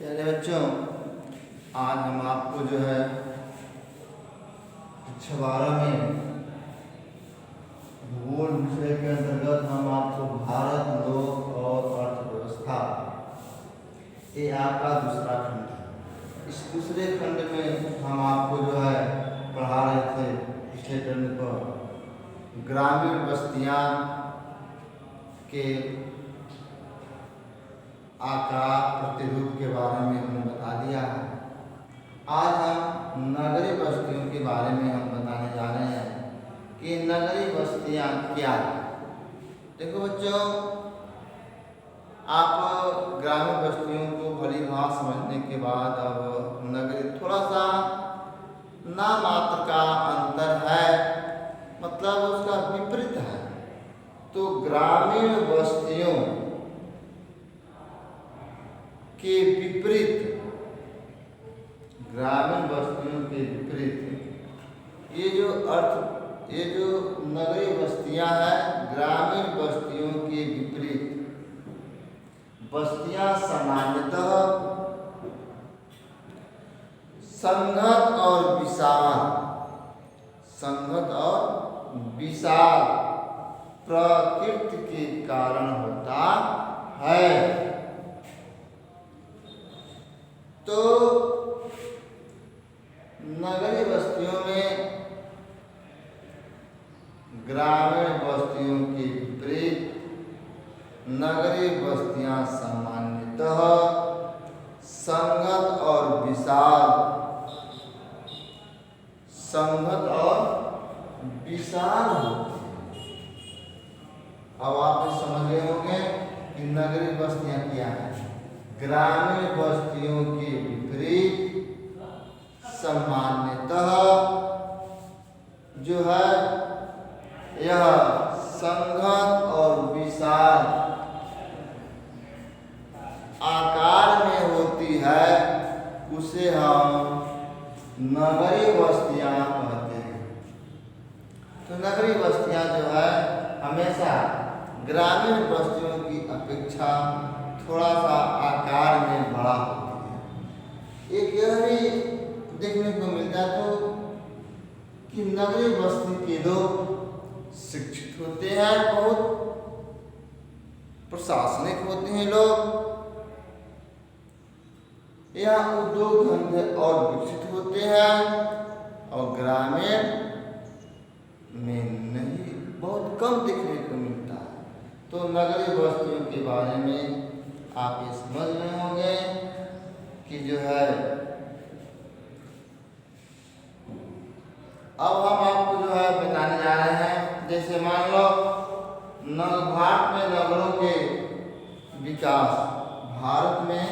चलिए बच्चों, आज हम आपको जो है कक्षा 12 में भूगोल विषय के अंतर्गत हम आपको भारत, लोक और अर्थव्यवस्था, ये आपका दूसरा खंड है। इस दूसरे खंड में हम आपको जो है पढ़ा रहे थे पिछले खंड पर ग्रामीण बस्तियां के आकार प्रतिरूप के बारे में हमने बता दिया है। आज हम नगरीय बस्तियों के बारे में हम बताने जा रहे हैं कि नगरीय बस्तियां क्या है। देखो बच्चों, आप ग्रामीण बस्तियों को भली भांति समझने के बाद अब नगरीय थोड़ा सा नाम मात्र का अंतर है, मतलब उसका विपरीत है। तो ग्रामीण बस्तियों के विपरीत, ग्रामीण बस्तियों के विपरीत ये जो नगरीय बस्तियां हैं, ग्रामीण बस्तियों के विपरीत बस्तियां सामान्यतः संघत और विशाल प्रकृति के कारण होता है। तो नगरीय बस्तियों में ग्रामीण बस्तियों के विपरीत नगरीय बस्तियां सामान्यतः संघत और विशाल होती हैं। अब आप समझ गए होंगे कि नगरीय बस्तियां क्या है। ग्रामीण बस्तियों के विपरीत सामान्यतः जो है यह संघत और विशाल आकार में होती है, उसे हम नगरीय बस्तियां कहते हैं। तो नगरीय बस्तियां जो है हमेशा ग्रामीण बस्तियों की अपेक्षा थोड़ा सा आकार में बड़ा होती है। एक यह भी देखने को मिलता है तो कि नगरीय बस्ती के लोग शिक्षित होते हैं, बहुत प्रशासनिक होते हैं लोग, यहाँ उद्योग धंधे और विकसित होते हैं, और ग्रामीण में नहीं, बहुत कम देखने को मिलता है। तो नगरीय बस्तियों के बारे में आप ये समझ रहे होंगे कि जो है अब हम आपको जो है बताने जा रहे हैं। जैसे मान लो भारत में नगरों के विकास, भारत में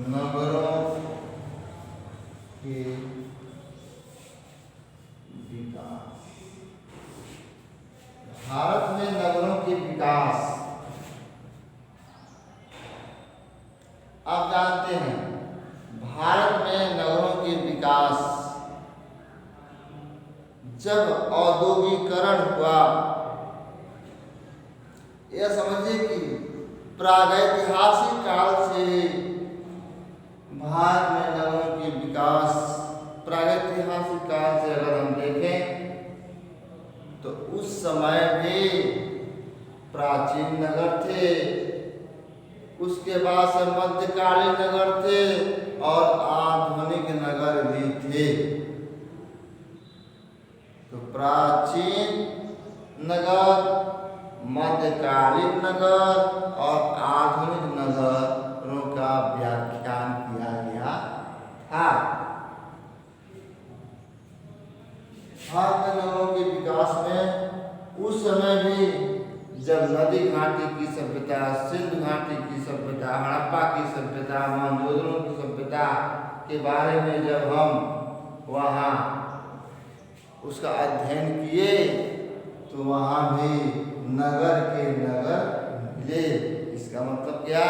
नगरों के विकास, भारत में नगरों के विकास, आप जानते हैं भारत में नगरों के विकास जब औद्योगिकरण हुआ, यह समझिए कि प्रागैतिहासिक काल से भारत में नगरों के विकास, प्रागैतिहासिक काल से अगर हम देखें तो उस समय भी प्राचीन नगर थे, उसके बाद से मध्यकालीन नगर थे और आधुनिक नगर भी थे। तो प्राचीन नगर, मध्यकालीन नगर और आधुनिक नगरों का व्याख्यान किया गया था। भारत में नगरों के विकास में उस समय भी जब नदी घाटी की सभ्यता, सिंधु घाटी की सभ्यता, हड़प्पा की सभ्यता, मोहनजोदड़ो की सभ्यता के बारे में जब हम वहाँ उसका अध्ययन किए तो वहाँ भी नगर के नगर मिले। इसका मतलब क्या?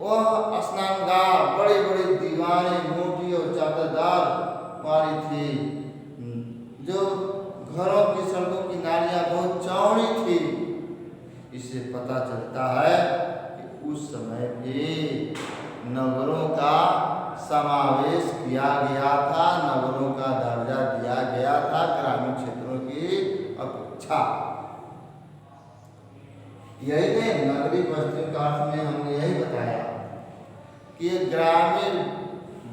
वह स्नानगाह बड़े बड़े दीवारें मोटी और चादरदार वाली थी, भी नगरों का समावेश किया गया था, नगरों का दर्जा दिया गया था ग्रामीण क्षेत्रों की अपेक्षा। यही ने नगरीय बस्तियों का अर्थ में हमने यही बताया कि ग्रामीण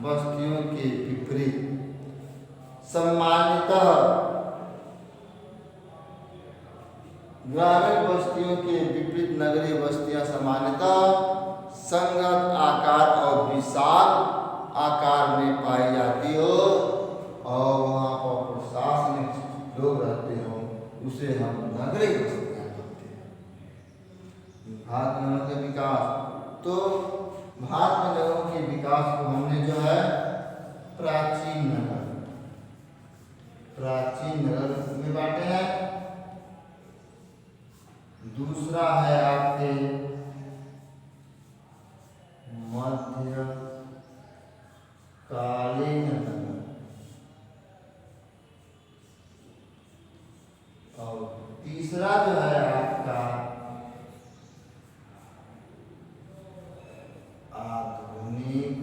बस्तियों के विपरीत सामान्यतः ग्रामीण बस्तियों के विपरीत नगरीय बस्तियां सामान्यतः संगत आकार और विशाल आकार में पाई जाती हो और वहाँ पर प्रशासनिक लोग रहते हो, उसे हम नगरीय बस्तियां कहते हैं। भारत में नगरों के विकास, तो भारत में नगरों के विकास को हमने जो है प्राचीन नगर में बांटे हैं। दूसरा है आपके मध्यकालीन नगर और तीसरा जो है आपका आधुनिक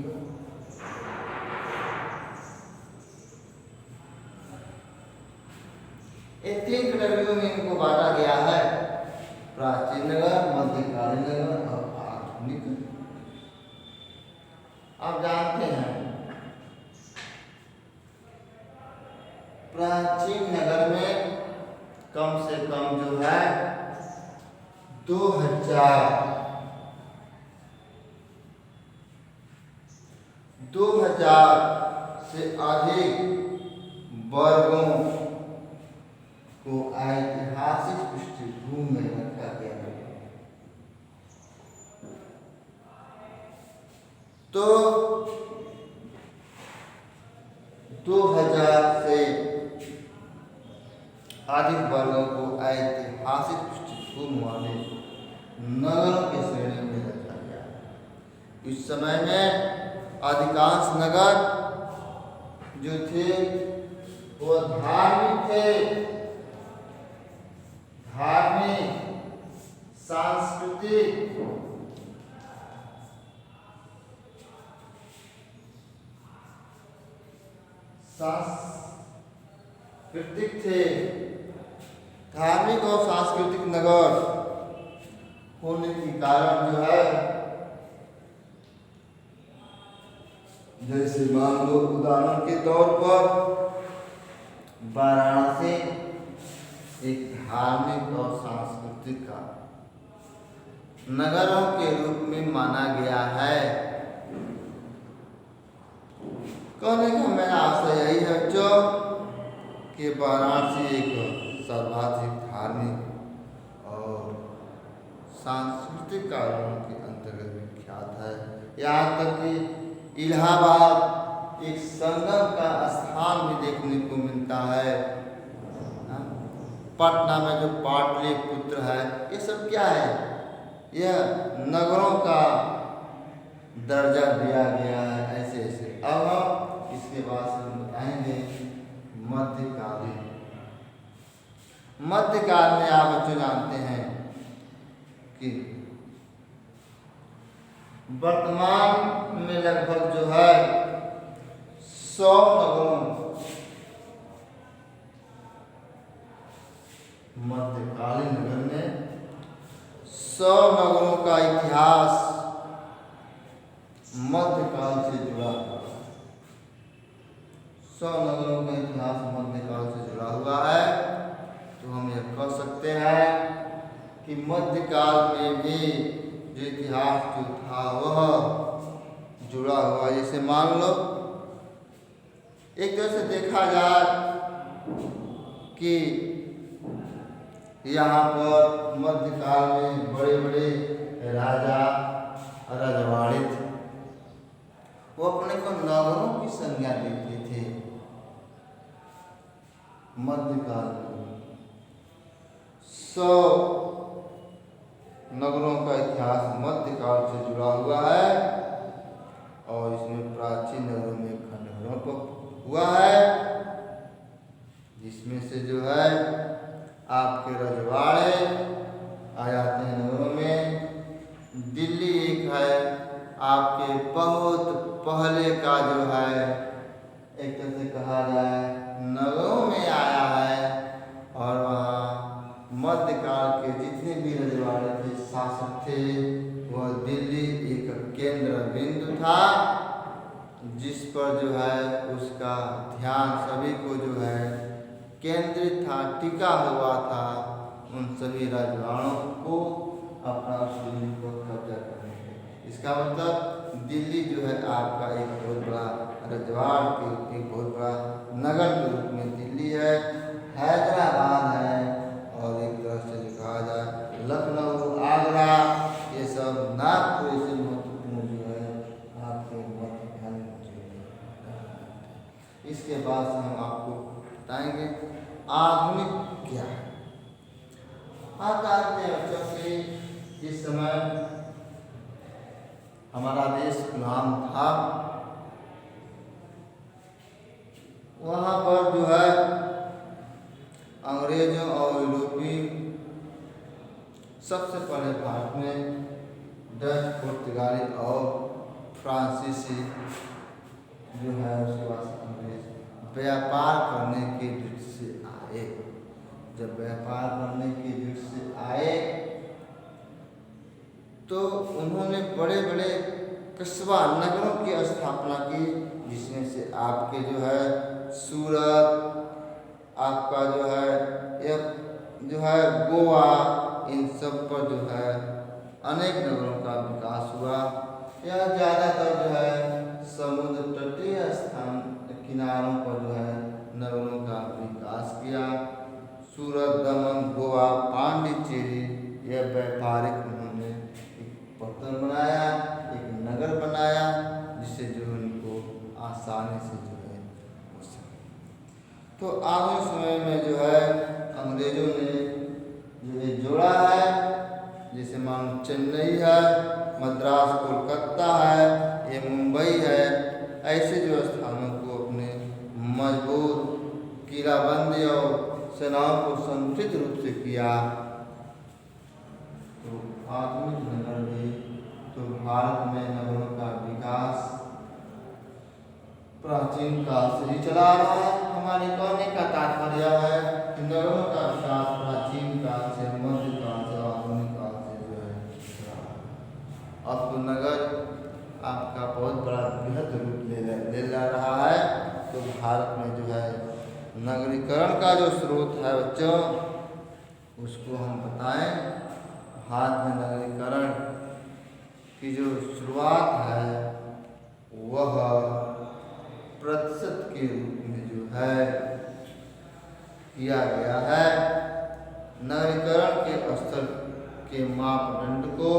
तीन कैटेगरियों में इनको बांटा गया है, प्राचीन नगर, मध्यकालीन नगर और आधुनिक। आप जानते हैं प्राचीन नगर में कम से कम जो है 2000 से अधिक वर्गों को ऐतिहासिक पृष्ठभूमि में रखा गया है। तो 2000 से अधिक वर्गों को ऐतिहासिक पृष्ठभूमि वाले नगरों के श्रेणी में रखा गया है। इस समय में अधिकांश नगर जो थे वो धार्मिक थे, सांस्कृतिक, थे। धार्मिक और सांस्कृतिक नगर होने के कारण जो है, जैसे मान लो उदाहरण के तौर पर वाराणसी एक धार्मिक और सांस्कृतिक का नगरों के रूप में माना गया है। कहने का मेरा आशय यही है बच्चों कि वाराणसी एक सर्वाधिक धार्मिक और सांस्कृतिक कारणों के अंतर्गत विख्यात है। यहाँ तक कि इलाहाबाद एक संगम का स्थान भी देखने को मिलता है। पटना में जो पाटलिपुत्र है, ये सब क्या है? यह नगरों का दर्जा दिया गया है। ऐसे ऐसे अब हम इसके बाद से बताएंगे मध्यकाल में आप बच्चों जानते हैं कि वर्तमान में लगभग जो है 100 नगरों, मध्यकालीन नगर में 100 नगरों का इतिहास मध्यकाल से जुड़ा हुआ है। 100 नगरों का इतिहास मध्यकाल से जुड़ा हुआ है। तो हम यह कह सकते हैं कि मध्यकाल में भी जो इतिहास जो था वह जुड़ा हुआ। जैसे मान लो एक तरह से देखा जाए कि यहाँ पर मध्यकाल में बड़े बड़े राजा रजवाड़े थे, वो अपने को नगरों की संज्ञा देते थे। मध्यकाल में 100 नगरों का इतिहास मध्यकाल से जुड़ा हुआ है और इसमें प्राचीन नगरों में खंडहरों पर हुआ है, जिसमें से जो है आपके रजवाड़े आ जाते हैं नगरों में। दिल्ली एक है आपके बहुत पहले का जो है एक तरह से कहा जाए नगरों में आया है। और वहाँ मध्यकाल के जितने भी रजवाड़े थे, शासक थे, वह दिल्ली एक केंद्र बिंदु था जिस पर जो है उसका ध्यान सभी को जो है केंद्रित था, टिका हुआ था उन सभी रजवाड़ों को अपना उस दिल्ली को कब्जा करने के। इसका मतलब दिल्ली जो है आपका एक बहुत बड़ा रजवाड़ के एक बहुत बड़ा नगर के रूप में दिल्ली है, हैदराबाद है, और एक तरह से जो कहा जाए लखनऊ, आगरा, ये सब नागपुर से महत्वपूर्ण जो है आपके मध्य ध्यान में। इसके बाद से हम आपको बताएंगे आधुनिक क्या है। आप जानते हैं बच्चों कि जिस समय हमारा देश गुलाम था, वहाँ पर जो है अंग्रेजों और यूरोपी सबसे पहले भारत में डच, पुर्तगाली और फ्रांसीसी जो है उसके बाद अंग्रेज व्यापार करने के दृष्टि से आए। जब व्यापार करने की दृष्टि से आए तो उन्होंने बड़े बड़े कस्बा नगरों की स्थापना की, जिसमें से आपके जो है सूरत, आपका जो है गोवा, इन सब पर जो है अनेक नगरों का विकास हुआ। यह ज़्यादातर जो है समुद्र तटीय स्थान किनारों पर जो है नगरों का विकास किया। सूरत, दमन, गोवा, पांडिचेरी, यह व्यापारिक उन्होंने एक पत्तन बनाया, एक नगर बनाया, जिससे जो उनको आसानी से जो है हो सके। तो आधुनिक समय में जो है अंग्रेजों ने जो ये जोड़ा है, जैसे मान चेन्नई है, मद्रास, कोलकाता है, ये मुंबई है, ऐसे जो स्थानों को अपने मजबूत किलाबंदी और सेनाओं को संगठित रूप से किया। तो आधुनिक नगर भी तो भारत में नगरों का विकास प्राचीन काल से ही चला आ रहा है। हमारे कहने का तात्पर्य है कि नगरों का विकास प्राचीन काल से, मध्य काल से, आधुनिक काल से जो है चला आ रहा है। अब तो नगर आपका बहुत बड़ा बृहद रूप ले रहा है। तो भारत में जो है नगरीकरण का जो स्रोत है बच्चों, उसको हम बताएं। भारत में नगरीकरण की जो शुरुआत है वह प्रतिशत के रूप में जो है किया गया है। नगरीकरण के स्तर के मापदंड को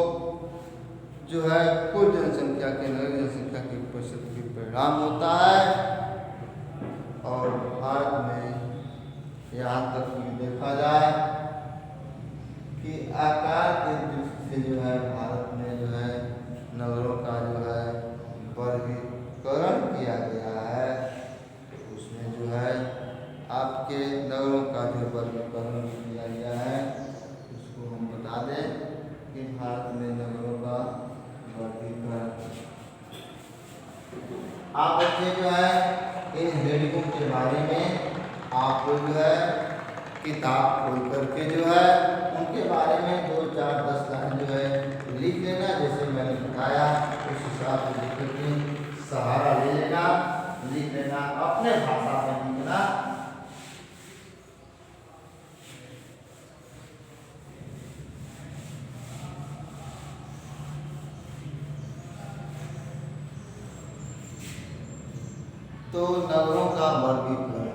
जो है कुल जनसंख्या के नगरीय जनसंख्या के प्रतिशत के परिणाम होता है। और भारत में यहाँ तक कि देखा जाए कि आकार के दृष्टि से जो है भारत में जो है नगरों का जो है वर्गीकरण किया गया है। तो उसमें जो है आपके नगरों का जो वर्गीकरण किया गया है उसको हम बता दें कि भारत में नगरों का वर्गीकरण। आप बच्चे जो है इन हेडिंगों के बारे में आप जो है किताब खोल करके जो है उनके बारे में 2, 4, 10 लाइन जो है लिख लेना। जैसे मैंने बताया उस हिसाब से लिख करके सहारा ले लेना, लिख लेना, अपने भाषा में लिखना। तो नगरों का वर्गीकरण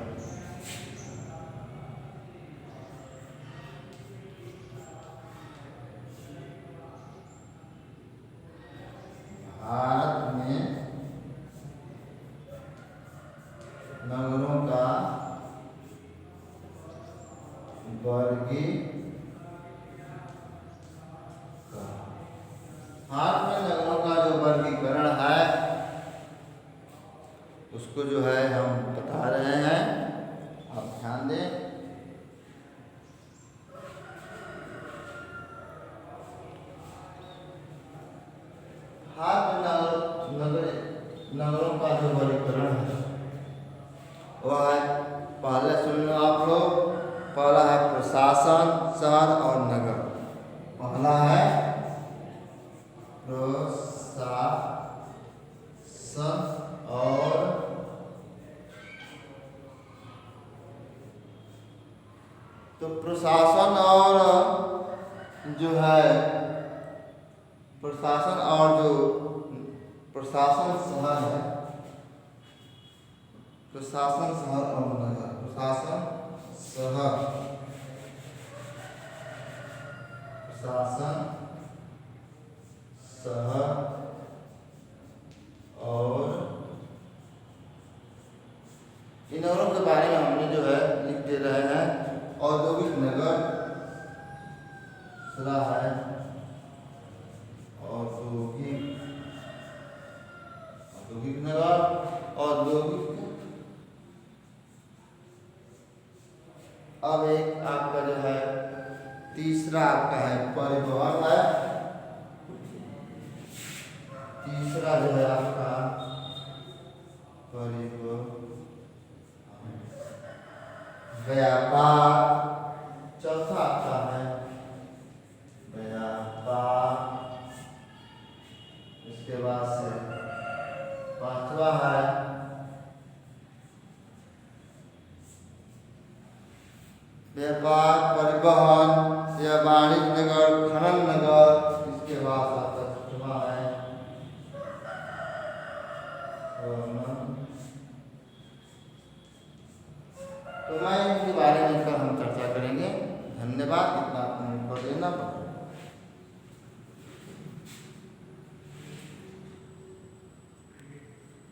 भारत में नगरों का वर्गीकरण, भारत में नगरों का जो वर्गीकरण है उसको जो है हम बता रहे हैं, आप ध्यान दें। भारत में नगरों का जो वर्गीकरण है वह है, पहले सुन लो आप लोग। पहला है प्रशासन, शहर और नगर। पहला है प्रशासन और तो प्रशासन और जो है प्रशासन और जो प्रशासन शहर है, प्रशासन शहर और नगर। प्रशासन शहर, प्रशासन शहर और इन नगरों के बारे में हमने जो है लिख दे रहे हैं। औद्योगिक नगर दूसरा है औद्योगिक नगर। औद्योगिक, अब एक आपका जो है तीसरा आपका है परिवहन है। तीसरा जो है आपका परिवहन, व्यापार। चौथा आपका है व्यापार। इसके बाद से पांचवा है व्यापार, परिवहन या वाणिज्य नगर, खनन नगर। इसके बाद आपका छठवां है तो मैं इनके बारे में हम चर्चा करेंगे। धन्यवाद। इतना आपको देना।